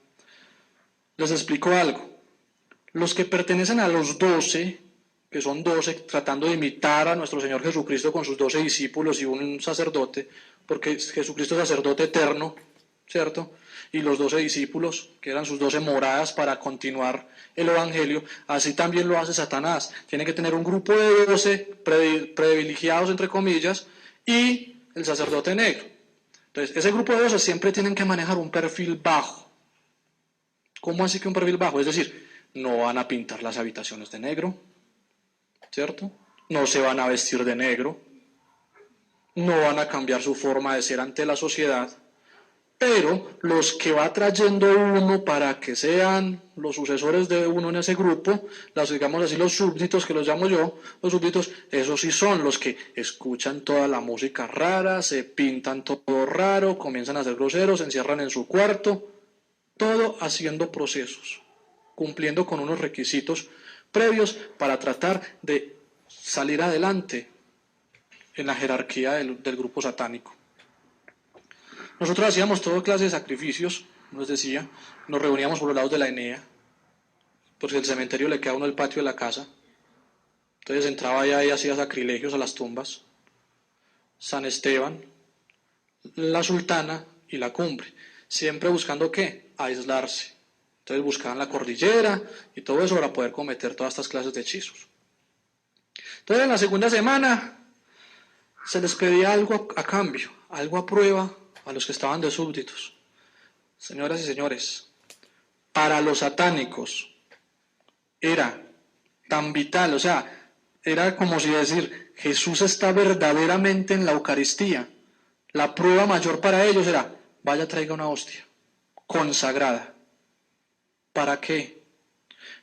Les explico algo. Los que pertenecen a los 12, que son 12, tratando de imitar a nuestro Señor Jesucristo con sus 12 discípulos y un sacerdote, porque Jesucristo es sacerdote eterno, ¿cierto? Y los 12 discípulos, que eran sus 12 moradas para continuar el Evangelio, así también lo hace Satanás. Tiene que tener un grupo de 12 privilegiados, entre comillas, y el sacerdote negro. Entonces, ese grupo de 12 siempre tienen que manejar un perfil bajo. ¿Cómo así que un perfil bajo? Es decir, no van a pintar las habitaciones de negro, ¿cierto? No se van a vestir de negro, no van a cambiar su forma de ser ante la sociedad, pero los que va trayendo uno para que sean los sucesores de uno en ese grupo, digamos así, los súbditos, que los llamo yo, los súbditos, esos sí son los que escuchan toda la música rara, se pintan todo raro, comienzan a ser groseros, se encierran en su cuarto, todo haciendo procesos, cumpliendo con unos requisitos previos para tratar de salir adelante en la jerarquía del grupo satánico. Nosotros hacíamos toda clase de sacrificios, nos decía, nos reuníamos por los lados de la Enea, porque el cementerio le queda a uno el patio de la casa, entonces entraba allá y hacía sacrilegios a las tumbas, San Esteban, la Sultana y la Cumbre, siempre buscando ¿qué? Aislarse. Entonces buscaban la cordillera y todo eso para poder cometer todas estas clases de hechizos. Entonces en la segunda semana se les pedía algo a cambio, algo a prueba a los que estaban de súbditos. Señoras y señores, para los satánicos era tan vital, o sea, era como si decir, Jesús está verdaderamente en la Eucaristía. La prueba mayor para ellos era, vaya traiga una hostia consagrada. ¿Para qué?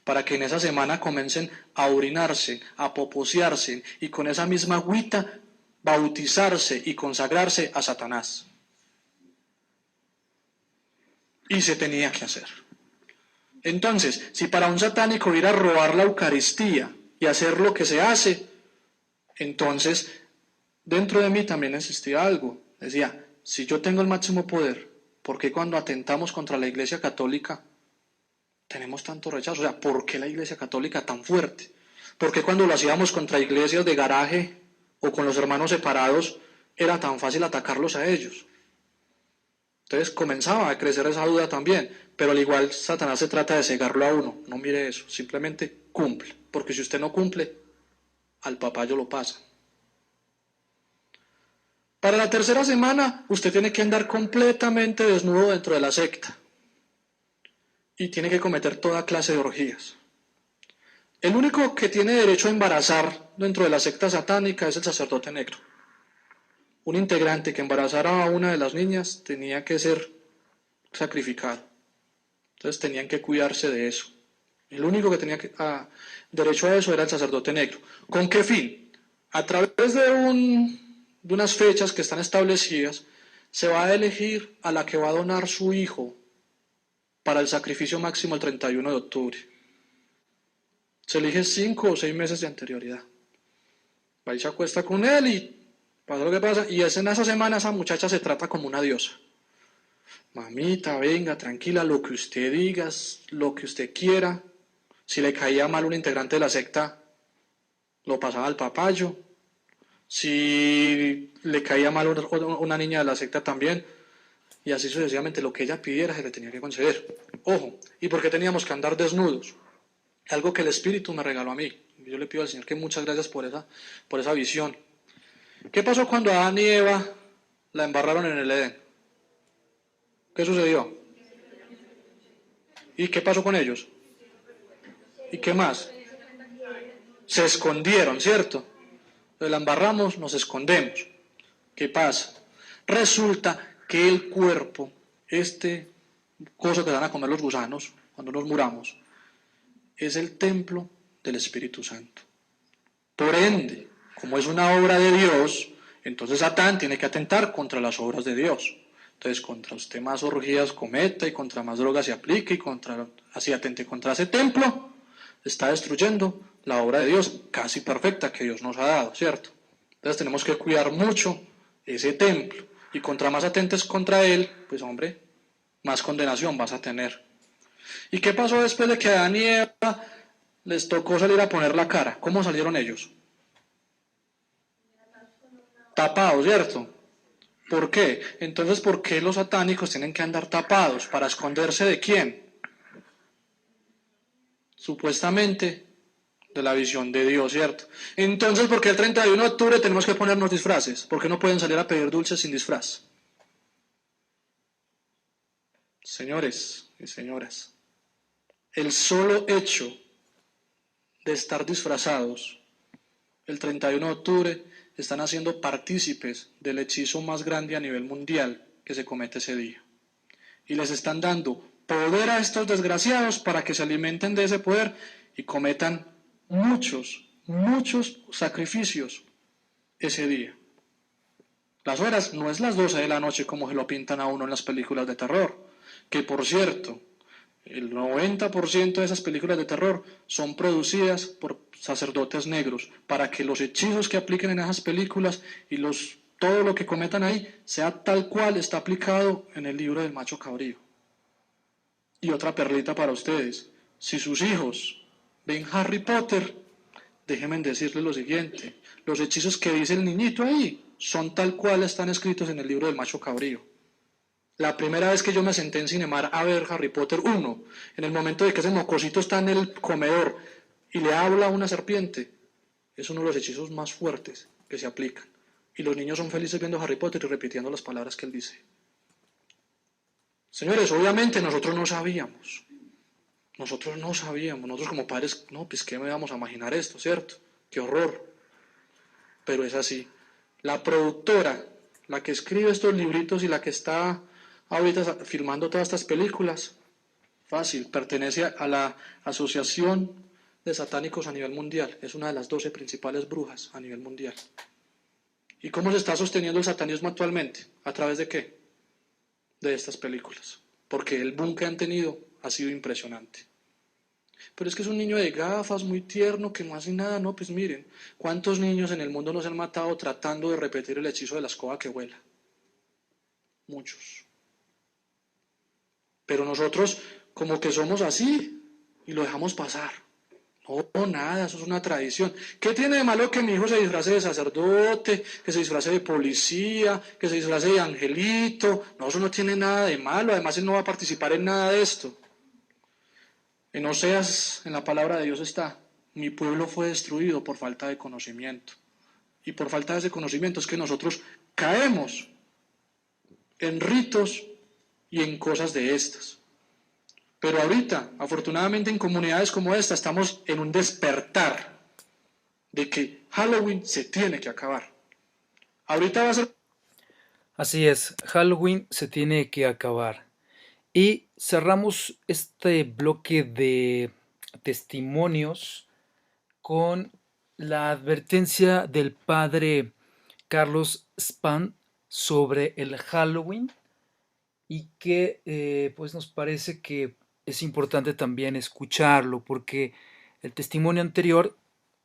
Para que en esa semana comiencen a orinarse, a poposearse y con esa misma agüita bautizarse y consagrarse a Satanás. Y se tenía que hacer. Entonces, si para un satánico ir a robar la Eucaristía y hacer lo que se hace, entonces dentro de mí también existía algo. Decía, si yo tengo el máximo poder, ¿por qué cuando atentamos contra la Iglesia Católica tenemos tanto rechazo? O sea, ¿por qué la Iglesia Católica tan fuerte? ¿Por qué cuando lo hacíamos contra iglesias de garaje o con los hermanos separados era tan fácil atacarlos a ellos? Entonces comenzaba a crecer esa duda también, pero al igual Satanás se trata de cegarlo a uno. No mire eso, simplemente cumple, porque si usted no cumple, al papayo lo pasa. Para la tercera semana, usted tiene que andar completamente desnudo dentro de la secta y tiene que cometer toda clase de orgías. El único que tiene derecho a embarazar dentro de la secta satánica es el sacerdote negro. Un integrante que embarazara a una de las niñas tenía que ser sacrificado. Entonces tenían que cuidarse de eso. El único que tenía derecho a eso era el sacerdote negro. ¿Con qué fin? A través de unas fechas que están establecidas, se va a elegir a la que va a donar su hijo para el sacrificio máximo el 31 de octubre. Se elige 5 o 6 meses de anterioridad. Va y se acuesta con él y pasa lo que pasa, y en esa semana esa muchacha se trata como una diosa. Mamita, venga, tranquila, lo que usted diga, lo que usted quiera. Si le caía mal un integrante de la secta, lo pasaba al papayo. Si le caía mal una niña de la secta también, y así sucesivamente, lo que ella pidiera se le tenía que conceder. Ojo, ¿y por qué teníamos que andar desnudos? Algo que el Espíritu me regaló a mí. Yo le pido al Señor que muchas gracias por esa visión. ¿Qué pasó cuando Adán y Eva la embarraron en el Edén? ¿Qué sucedió? ¿Y qué pasó con ellos? ¿Y qué más? Se escondieron, ¿cierto? La embarramos, nos escondemos. ¿Qué pasa? Resulta que el cuerpo, cosa que van a comer los gusanos cuando nos muramos, es el templo del Espíritu Santo. Por ende, como es una obra de Dios, entonces Satán tiene que atentar contra las obras de Dios. Entonces, contra usted más orgías cometa y contra más drogas se aplique y así atente contra ese templo, está destruyendo la obra de Dios casi perfecta que Dios nos ha dado, ¿cierto? Entonces tenemos que cuidar mucho ese templo y contra más atentes contra él, pues hombre, más condenación vas a tener. ¿Y qué pasó después de que a Adán y Eva les tocó salir a poner la cara? ¿Cómo salieron ellos? Tapados, ¿cierto? ¿Por qué? Entonces, ¿por qué los satánicos tienen que andar tapados? ¿Para esconderse de quién? Supuestamente de la visión de Dios, ¿cierto? Entonces, ¿por qué el 31 de octubre tenemos que ponernos disfraces? ¿Por qué no pueden salir a pedir dulces sin disfraz? Señores y señoras, el solo hecho de estar disfrazados el 31 de octubre están haciendo partícipes del hechizo más grande a nivel mundial que se comete ese día. Y les están dando poder a estos desgraciados para que se alimenten de ese poder y cometan muchos sacrificios ese día. Las horas no es las 12 de la noche como se lo pintan a uno en las películas de terror, que por cierto, el 90% de esas películas de terror son producidas por sacerdotes negros para que los hechizos que apliquen en esas películas y todo lo que cometan ahí sea tal cual está aplicado en el libro del macho cabrío. Y otra perlita para ustedes: si sus hijos ven Harry Potter, déjenme decirles lo siguiente: los hechizos que dice el niñito ahí son tal cual están escritos en el libro del macho cabrío. La primera vez que yo me senté en Cinemar a ver Harry Potter 1, en el momento de que ese mocosito está en el comedor y le habla a una serpiente, es uno de los hechizos más fuertes que se aplican. Y los niños son felices viendo Harry Potter y repitiendo las palabras que él dice. Señores, obviamente nosotros no sabíamos. Nosotros como padres, no, pues ¿qué me vamos a imaginar esto, cierto? ¡Qué horror! Pero es así. La productora, la que escribe estos libritos y la que está ahorita filmando todas estas películas, fácil, pertenece a la Asociación de Satánicos a nivel mundial. Es una de las 12 principales brujas a nivel mundial. ¿Y cómo se está sosteniendo el satanismo actualmente? ¿A través de qué? De estas películas. Porque el boom que han tenido ha sido impresionante. Pero es que es un niño de gafas, muy tierno, que no hace nada. No, pues miren, ¿cuántos niños en el mundo no se han matado tratando de repetir el hechizo de la escoba que vuela? Muchos. Pero nosotros como que somos así y lo dejamos pasar. No, nada, eso es una tradición. ¿Qué tiene de malo que mi hijo se disfrace de sacerdote, que se disfrace de policía, que se disfrace de angelito? No, eso no tiene nada de malo. Además, él no va a participar en nada de esto. En Oseas, en la palabra de Dios está: mi pueblo fue destruido por falta de conocimiento. Y por falta de ese conocimiento es que nosotros caemos en ritos y en cosas de estas. Pero ahorita, afortunadamente, en comunidades como esta, estamos en un despertar de que Halloween se tiene que acabar. Ahorita va a ser... Así es, Halloween se tiene que acabar. Y cerramos este bloque de testimonios con la advertencia del padre Carlos Spahn sobre el Halloween, y que pues nos parece que es importante también escucharlo, porque el testimonio anterior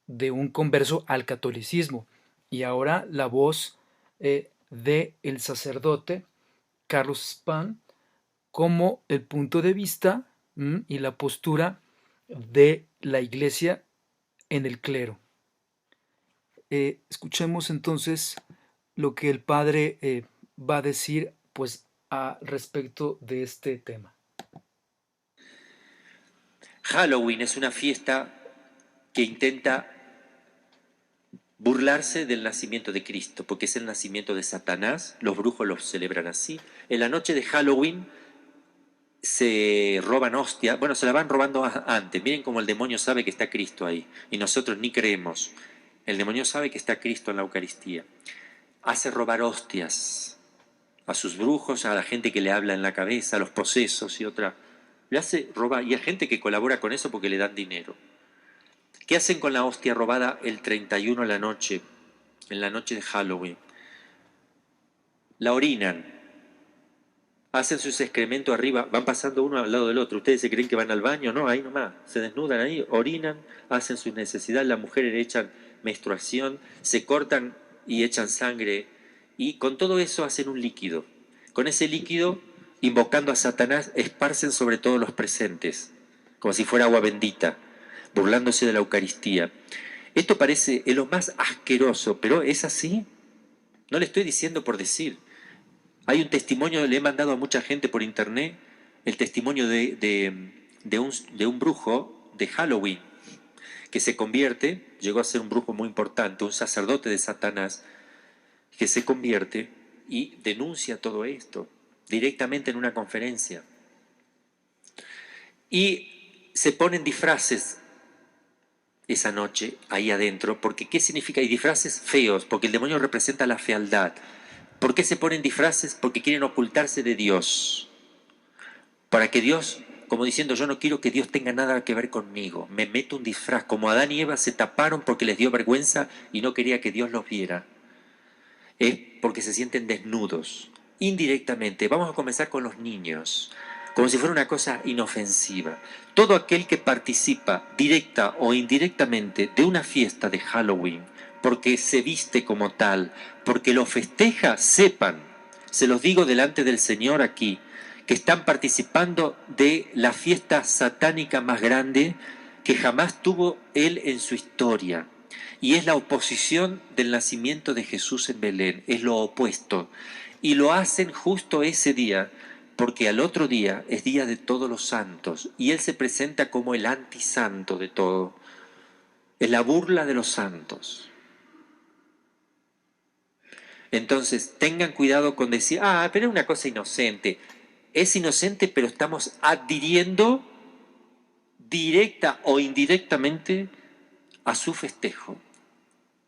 de un converso al catolicismo, y ahora la voz de el sacerdote Carlos Spahn, como el punto de vista y la postura de la iglesia en el clero. Escuchemos entonces lo que el padre va a decir pues a respecto de este tema. Halloween es una fiesta que intenta burlarse del nacimiento de Cristo, porque es el nacimiento de Satanás. Los brujos lo celebran así. En la noche de Halloween se roban hostia, bueno, se la van robando antes. Miren cómo el demonio sabe que está Cristo ahí, y nosotros ni creemos. El demonio sabe que está Cristo en la Eucaristía. Hace robar hostias a sus brujos, a la gente que le habla en la cabeza, a los posesos y otra. Le hace robar, y hay gente que colabora con eso porque le dan dinero. ¿Qué hacen con la hostia robada el 31 en la noche de Halloween? La orinan, hacen sus excrementos arriba, van pasando uno al lado del otro. ¿Ustedes se creen que van al baño? No, ahí nomás, se desnudan ahí, orinan, hacen sus necesidades, las mujeres echan menstruación, se cortan y echan sangre, y con todo eso hacen un líquido. Con ese líquido invocando a Satanás, esparcen sobre todos los presentes, como si fuera agua bendita, burlándose de la Eucaristía. Esto parece lo más asqueroso, pero ¿es así? No le estoy diciendo por decir. Hay un testimonio, le he mandado a mucha gente por internet, el testimonio de un brujo de Halloween, que se convierte, llegó a ser un brujo muy importante, un sacerdote de Satanás, que se convierte y denuncia todo esto directamente en una conferencia. Y se ponen disfraces esa noche ahí adentro, porque ¿qué significa? Y disfraces feos, porque el demonio representa la fealdad. ¿Por qué se ponen disfraces? Porque quieren ocultarse de Dios, para que Dios, como diciendo, yo no quiero que Dios tenga nada que ver conmigo, me meto un disfraz, como Adán y Eva se taparon porque les dio vergüenza y no quería que Dios los viera. Es porque se sienten desnudos, indirectamente. Vamos a comenzar con los niños, como si fuera una cosa inofensiva. Todo aquel que participa directa o indirectamente de una fiesta de Halloween, porque se viste como tal, porque lo festeja, sepan, se los digo delante del Señor aquí, que están participando de la fiesta satánica más grande que jamás tuvo Él en su historia. Y es la oposición del nacimiento de Jesús en Belén, es lo opuesto. Y lo hacen justo ese día, porque al otro día es día de todos los santos, y Él se presenta como el antisanto de todo, es la burla de los santos. Entonces, tengan cuidado con decir, pero es una cosa inocente. Es inocente, pero estamos adhiriendo directa o indirectamente a su festejo.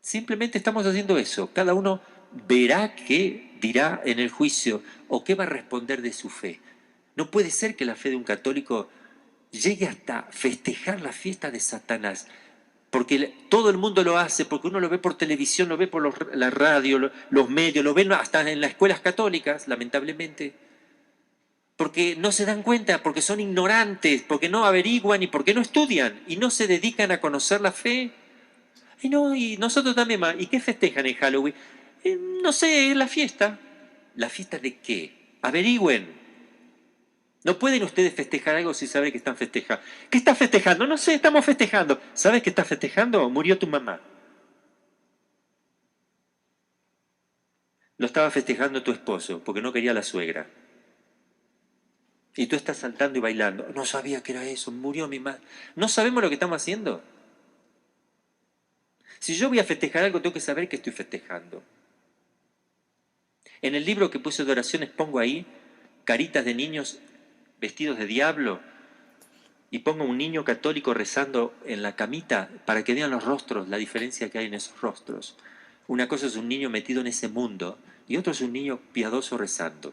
Simplemente estamos haciendo eso. Cada uno verá qué dirá en el juicio o qué va a responder de su fe. No puede ser que la fe de un católico llegue hasta festejar la fiesta de Satanás, porque todo el mundo lo hace, porque uno lo ve por televisión, lo ve por la radio, los medios, lo ven hasta en las escuelas católicas, lamentablemente, porque no se dan cuenta, porque son ignorantes, porque no averiguan y porque no estudian y no se dedican a conocer la fe. Y nosotros también, ¿y qué festejan en Halloween? No sé, la fiesta. ¿La fiesta de qué? Averigüen. No pueden ustedes festejar algo sin saber que están festejando. ¿Qué estás festejando? No sé, estamos festejando. ¿Sabes qué estás festejando? Murió tu mamá. Lo estaba festejando tu esposo, porque no quería a la suegra. Y tú estás saltando y bailando. No sabía que era eso, murió mi madre. ¿No sabemos lo que estamos haciendo? Si yo voy a festejar algo, tengo que saber que estoy festejando. En el libro que puse de oraciones pongo ahí caritas de niños vestidos de diablo y pongo un niño católico rezando en la camita para que vean los rostros, la diferencia que hay en esos rostros. Una cosa es un niño metido en ese mundo y otro es un niño piadoso rezando.